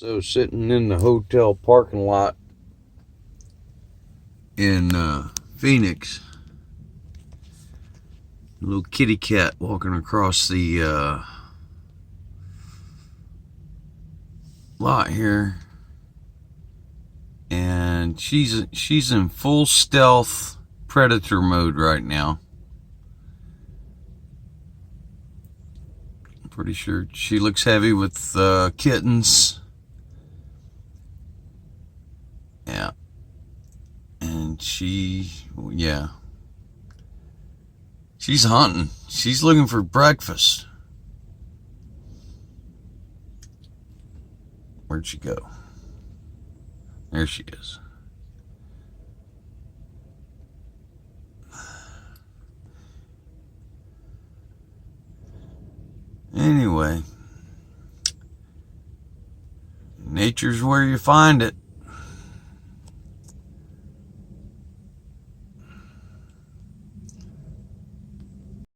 So sitting in the hotel parking lot in Phoenix, a little kitty cat walking across the lot here, and she's in full stealth predator mode right now. I'm pretty sure she looks heavy with kittens. Yeah. And she's hunting. She's looking for breakfast. Where'd she go? There she is. Anyway, nature's where you find it.